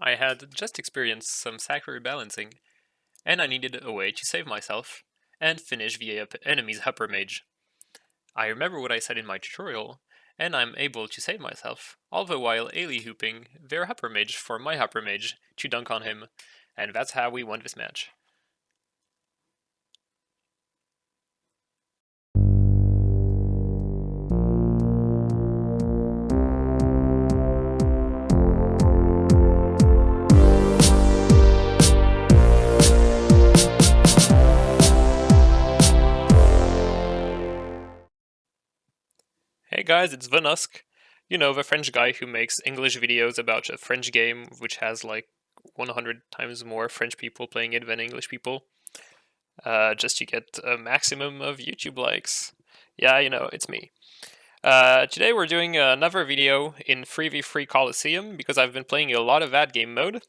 I had just experienced some sack rebalancing, and I needed a way to save myself and finish the enemy's upper mage. I remember what I said in my tutorial, and I'm able to save myself, all the while hooping their upper mage for my upper mage to dunk on him, and that's how we won this match. Hey guys, it's The-Nusk. You know, the French guy who makes English videos about a French game which has like 100 times more French people playing it than English people, just to get a maximum of YouTube likes. Yeah, you know, it's me. Today we're doing another video in 3v3 Coliseum because I've been playing a lot of that game mode.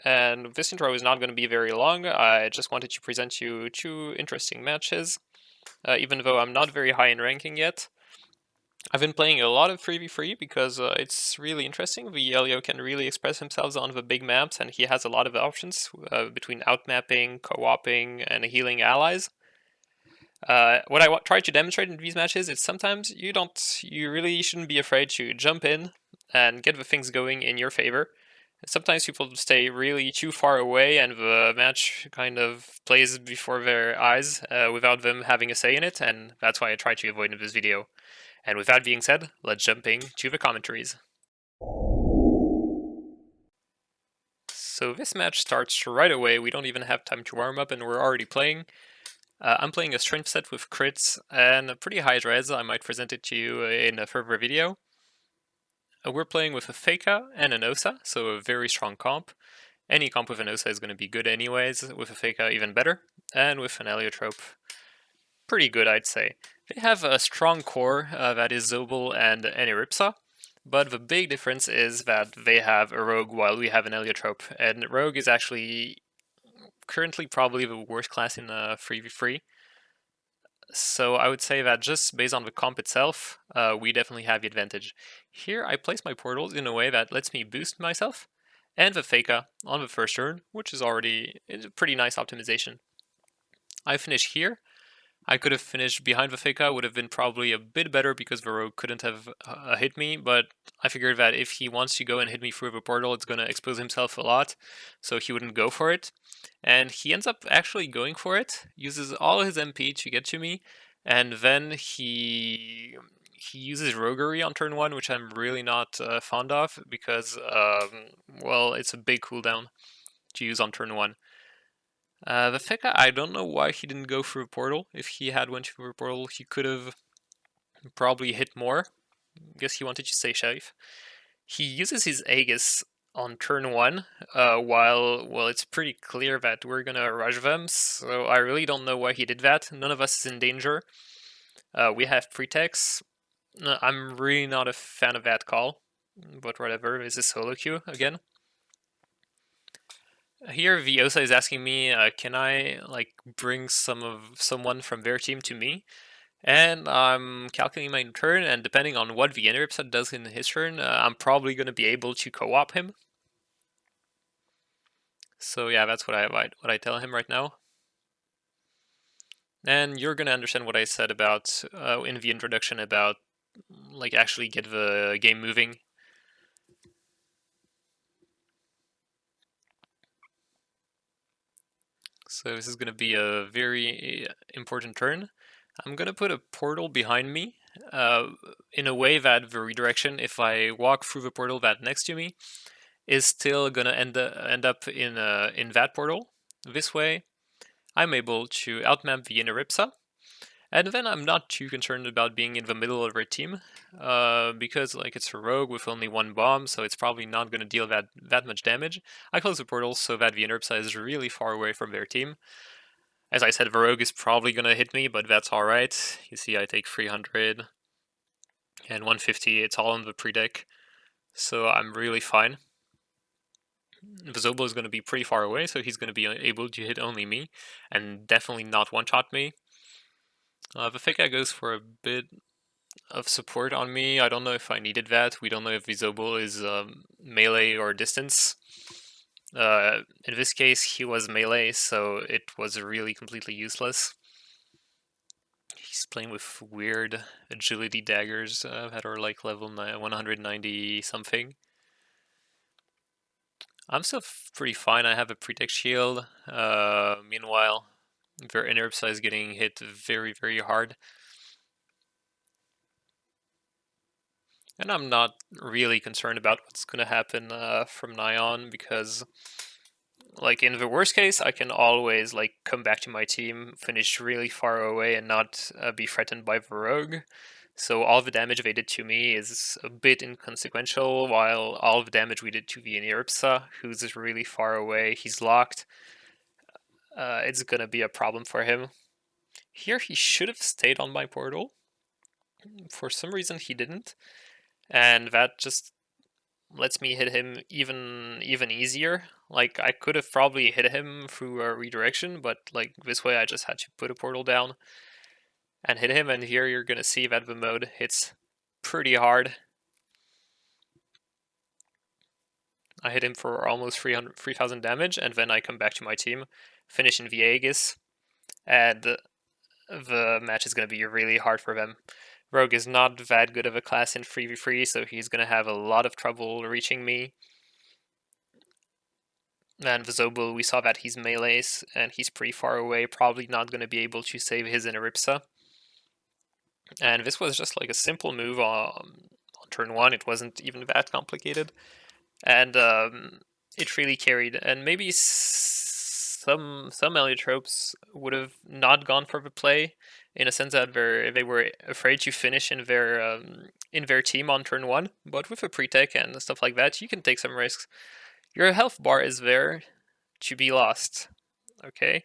And this intro is not going to be very long. I just wanted to present you two interesting matches, even though I'm not very high in ranking yet. I've been playing a lot of 3v3 because it's really interesting. The Elio can really express himself on the big maps, and he has a lot of options between outmapping, co-oping, and healing allies. What I try to demonstrate in these matches is sometimes you really shouldn't be afraid to jump in and get the things going in your favor. Sometimes people stay really too far away and the match kind of plays before their eyes without them having a say in it, and that's why I try to avoid in this video. And with that being said, let's jump into the commentaries. So this match starts right away, we don't even have time to warm up and we're already playing. I'm playing a strength set with crits and a pretty high res. I might present it to you in a further video. We're playing with a Faker and an Osa, so a very strong comp. Any comp with an Osa is going to be good anyways, with a Faker even better, and with an Eliotrope, pretty good I'd say. They have a strong core that is Zobel and Aniripsa, but the big difference is that they have a Rogue while we have an Eliotrope, and Rogue is actually currently probably the worst class in 3v3. So I would say that just based on the comp itself, we definitely have the advantage. Here I place my portals in a way that lets me boost myself and the Faker on the first turn, which is already a pretty nice optimization. I finish here. I could have finished behind the Faker, would have been probably a bit better because the Rogue couldn't have hit me, but I figured that if he wants to go and hit me through the portal, it's going to expose himself a lot, so he wouldn't go for it. And he ends up actually going for it, uses all his MP to get to me, and then he uses Roguery on turn 1, which I'm really not fond of, because, well, it's a big cooldown to use on turn 1. The Feka, I don't know why he didn't go through a portal. If he had went through a portal, he could have probably hit more. I guess he wanted to stay safe. He uses his Aegis on turn 1, while, well, it's pretty clear that we're gonna rush them, so I really don't know why he did that. None of us is in danger. We have pretext. I'm really not a fan of that call, but whatever, this is solo queue again. Here, Viosa is asking me, can I like bring someone from their team to me? And I'm calculating my turn, and depending on what the Aniripsa does in his turn, I'm probably going to be able to co-op him. So yeah, that's what I tell him right now. And you're going to understand what I said about in the introduction about like actually get the game moving. So this is going to be a very important turn. I'm going to put a portal behind me in a way that the redirection, if I walk through the portal that next to me, is still going to end up in that portal. This way, I'm able to outmap the Inaripsa, and then I'm not too concerned about being in the middle of their team, because like it's a rogue with only one bomb, so it's probably not going to deal that much damage. I close the portal so that the Inaripsa is really far away from their team. As I said, the rogue is probably going to hit me, but that's alright. You see I take 300 and 150, it's all on the pre-deck, so I'm really fine. The Zobel is going to be pretty far away, so he's going to be able to hit only me, and definitely not one-shot me. The Feka goes for a bit of support on me. I don't know if I needed that. We don't know if the Zobel is melee or distance. In this case, he was melee, so it was really completely useless. He's playing with weird agility daggers that are like level 190 something. I'm still pretty fine. I have a protect shield. Meanwhile, their Inerpsa is getting hit very, very hard. And I'm not really concerned about what's going to happen from now on, because like in the worst case, I can always like come back to my team, finish really far away, and not be threatened by the rogue. So all the damage they did to me is a bit inconsequential, while all the damage we did to the Inerpsa, who's really far away, he's locked. It's gonna be a problem for him. Here he should have stayed on my portal. For some reason he didn't, and that just lets me hit him even easier. Like, I could have probably hit him through a redirection, but like this way I just had to put a portal down and hit him, and here you're gonna see that the mode hits pretty hard. I hit him for almost 3,000 damage, and then I come back to my team, finish in Viegas, and the match is gonna be really hard for them. Rogue is not that good of a class in 3v3, so he's gonna have a lot of trouble reaching me. And Vizobel, we saw that he's melees, and he's pretty far away, probably not going to be able to save his Ineripsa. And this was just like a simple move on turn 1, it wasn't even that complicated. And it really carried, and maybe some Eliotropes would have not gone for the play, in a sense that they were afraid to finish in their team on turn 1, but with a pre-tech and stuff like that, you can take some risks. Your health bar is there to be lost, okay?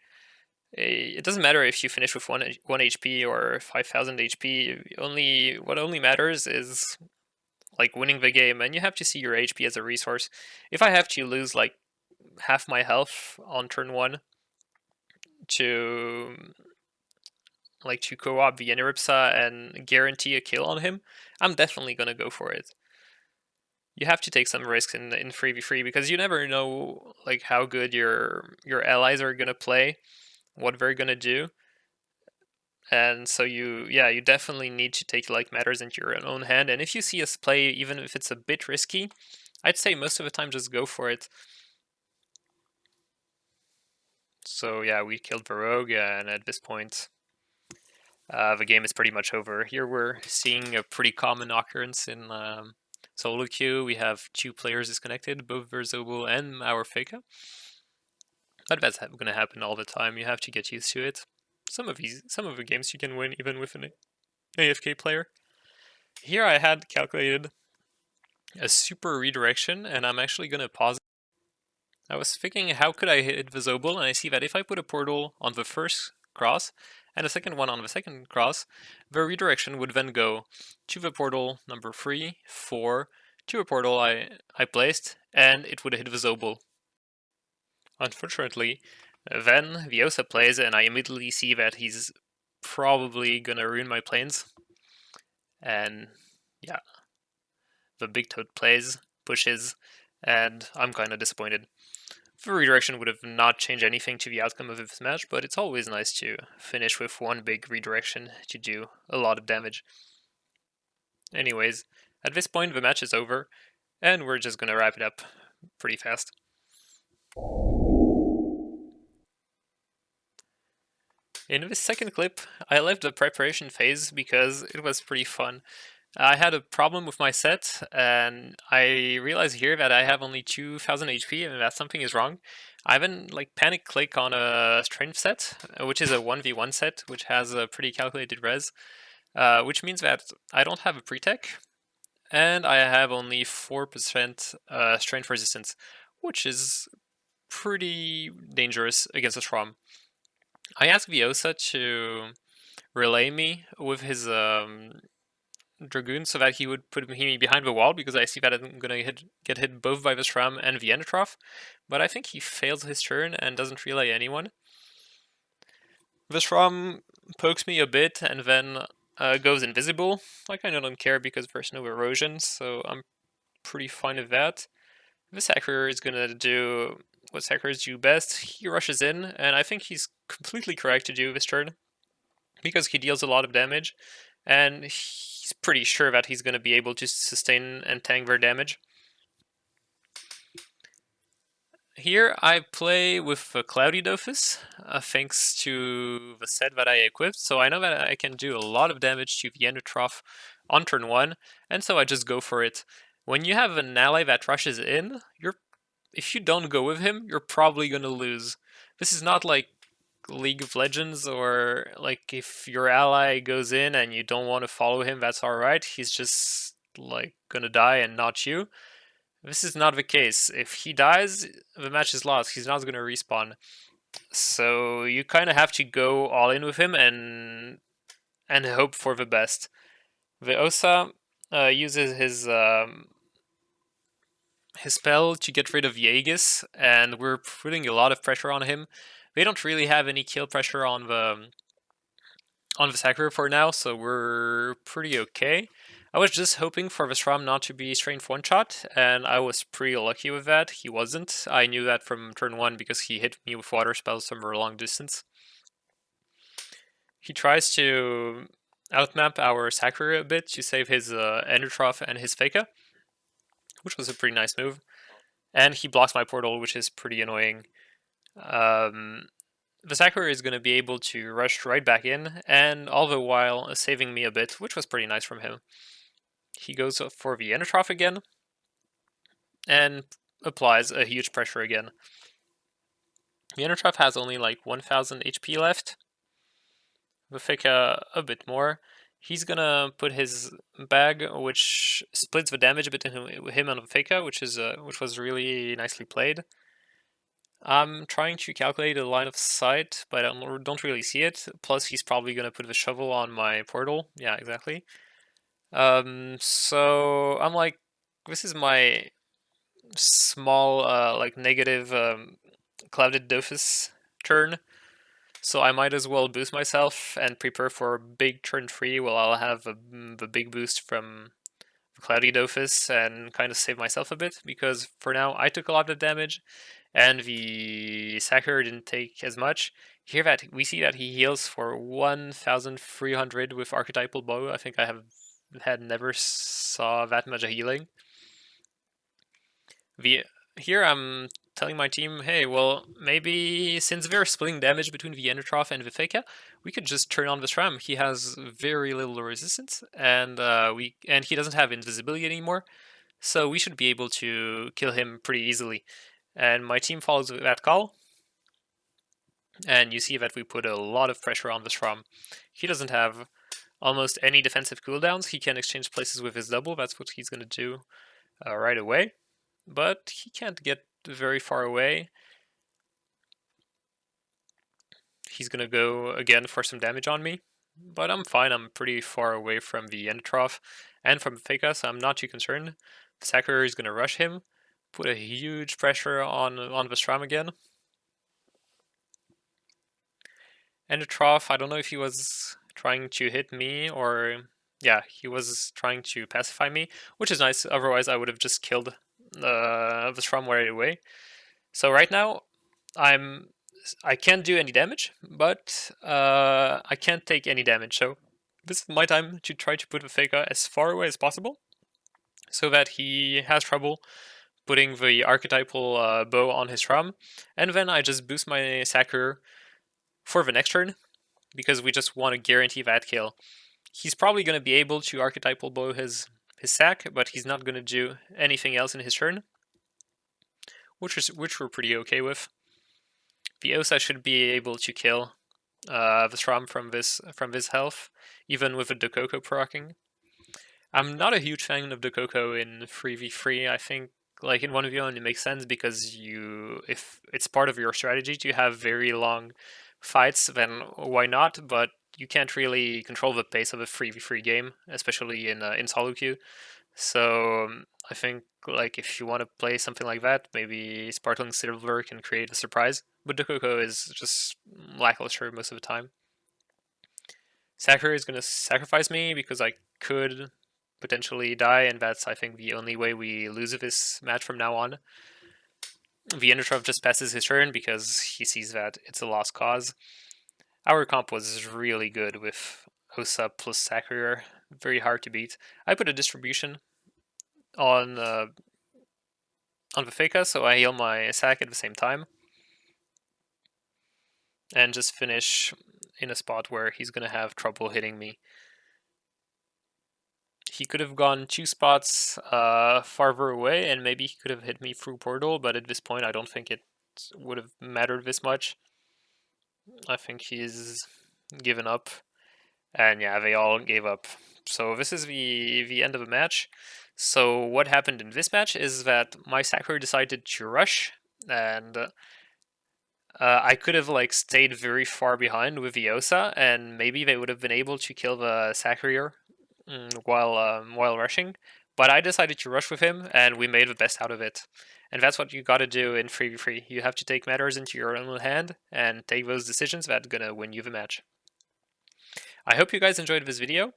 It doesn't matter if you finish with 1 HP or 5,000 HP, what only matters is like winning the game, and you have to see your HP as a resource. If I have to lose like half my health on turn 1 to co-op the Ineripsa and guarantee a kill on him, I'm definitely gonna go for it. You have to take some risks in 3v3, because you never know like how good your allies are gonna play, what they're gonna do, and so you definitely need to take like matters into your own hand. And if you see us play, even if it's a bit risky, I'd say most of the time just go for it. So yeah, we killed the rogue, and at this point the game is pretty much over. Here we're seeing a pretty common occurrence in solo queue. We have 2 players disconnected, both Verzobo and our Feka. But that's going to happen all the time. You have to get used to it. Some of the games you can win even with an AFK player. Here I had calculated a super redirection, and I'm actually going to pause it. I was thinking, how could I hit Vizobel, and I see that if I put a portal on the first cross and a second one on the second cross, the redirection would then go to the portal number 3, 4, to a portal I placed, and it would hit Vizobel. Unfortunately, then Viosa plays, and I immediately see that he's probably gonna ruin my planes. And yeah, the big toad plays, pushes, and I'm kinda disappointed. The redirection would have not changed anything to the outcome of this match, but it's always nice to finish with one big redirection to do a lot of damage. Anyways, at this point the match is over, and we're just gonna wrap it up pretty fast. In this second clip, I left the preparation phase because it was pretty fun. I had a problem with my set, and I realized here that I have only 2,000 HP, and that something is wrong. I then panic click on a strength set, which is a 1v1 set, which has a pretty calculated res, which means that I don't have a pre-tech, and I have only 4% strength resistance, which is pretty dangerous against a Shrom. I asked Viosa to relay me with his Dragoon so that he would put me behind the wall, because I see that I'm gonna get hit both by the Shram and the Eliotrope, but I think he fails his turn and doesn't relay anyone. The Shram pokes me a bit and then goes invisible. I kinda don't care because there's no erosion, so I'm pretty fine with that. This hacker is gonna do what Sakura's do best. He rushes in, and I think he's completely correct to do this turn, because he deals a lot of damage, and he's pretty sure that he's going to be able to sustain and tank their damage. Here I play with a Cloudy Dofus, thanks to the set that I equipped, so I know that I can do a lot of damage to the Eliotrope on turn 1, and so I just go for it. When you have an ally that rushes in, if you don't go with him, you're probably gonna lose. This is not like League of Legends, or like if your ally goes in and you don't want to follow him, that's alright, he's just like gonna die and not you. This is not the case. If he dies, the match is lost. He's not going to respawn. So you kind of have to go all in with him and hope for the best. The Osa uses his spell to get rid of Aegis, and we're putting a lot of pressure on him. They don't really have any kill pressure on the Sakura for now, so we're pretty okay. I was just hoping for the Shram not to be strength one-shot, and I was pretty lucky with that. He wasn't. I knew that from turn 1 because he hit me with water spells from a long distance. He tries to outmap our Sakura a bit to save his Eliotrope and his Faker, which was a pretty nice move. And he blocks my portal, which is pretty annoying. The Sakura is going to be able to rush right back in, and all the while saving me a bit, which was pretty nice from him. He goes for the Eliotrope again, and applies a huge pressure again. The Eliotrope has only like 1000 HP left. The Fika a bit more. He's gonna put his bag, which splits the damage between him and the Fika, which was really nicely played. I'm trying to calculate a line of sight, but I don't really see it. Plus, he's probably gonna put the shovel on my portal. Yeah, exactly. So I'm like, this is my small, like negative clouded Dofus turn. So I might as well boost myself and prepare for big turn 3 while I'll have the big boost from Cloudy Dofus and kind of save myself a bit, because for now I took a lot of damage and the Sakura didn't take as much. Here that we see that he heals for 1300 with Archetypal Bow. I think I had never saw that much healing. Here I'm telling my team, hey, well, maybe since they're splitting damage between the Eliotrope and the Feka, we could just turn on the Shram. He has very little resistance, and he doesn't have invisibility anymore, so we should be able to kill him pretty easily. And my team follows that call, and you see that we put a lot of pressure on the Shram. He doesn't have almost any defensive cooldowns. He can exchange places with his double. That's what he's going to do right away. But he can't get very far away. He's gonna go again for some damage on me, but I'm fine. I'm pretty far away from the Eliotrope and from Feka, so I'm not too concerned. Sakura is gonna rush him, put a huge pressure on the Shram again. Eliotrope, I don't know if he was trying to hit me or... yeah, he was trying to pacify me, which is nice. Otherwise, I would have just killed the Shram right away. So right now, I can't do any damage, but I can't take any damage. So this is my time to try to put the Feka as far away as possible, so that he has trouble putting the archetypal bow on his Shram, and then I just boost my Sakura for the next turn, because we just want to guarantee that kill. He's probably going to be able to archetypal bow his sack, but he's not going to do anything else in his turn, which we're pretty okay with. The Osa should be able to kill the Shram from this health, even with the Dokoko proccing. I'm not a huge fan of Dokoko in 3v3. I think like in 1v1 it makes sense because if it's part of your strategy to have very long fights, then why not? But you can't really control the pace of a 3v3 game, especially in solo queue. So I think like if you want to play something like that, maybe Sparkling Silver can create a surprise. But Dokoko is just lackluster most of the time. Sakura is going to sacrifice me because I could potentially die, and that's, I think, the only way we lose this match from now on. The Eliotrope just passes his turn because he sees that it's a lost cause. Our comp was really good with Osa plus Sacrier, very hard to beat. I put a distribution on the Vifeka, so I heal my sack at the same time. And just finish in a spot where he's gonna have trouble hitting me. He could have gone 2 spots farther away, and maybe he could have hit me through portal, but at this point I don't think it would have mattered this much. I think he's given up. And yeah, they all gave up. So this is the end of the match. So what happened in this match is that my Sacrier decided to rush, and I could have like stayed very far behind with the Osa, and maybe they would have been able to kill the Sacrier while rushing. But I decided to rush with him, and we made the best out of it. And that's what you gotta do in 3v3. You have to take matters into your own hand and take those decisions that's gonna win you the match. I hope you guys enjoyed this video.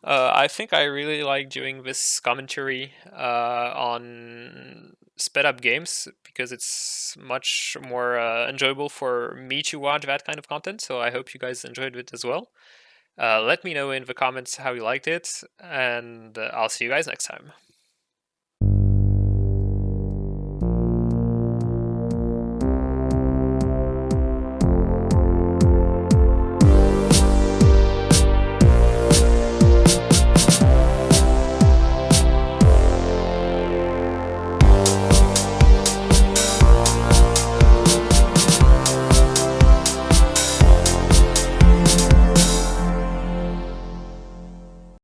I think I really like doing this commentary on sped up games because it's much more enjoyable for me to watch that kind of content, so I hope you guys enjoyed it as well. Let me know in the comments how you liked it, and I'll see you guys next time.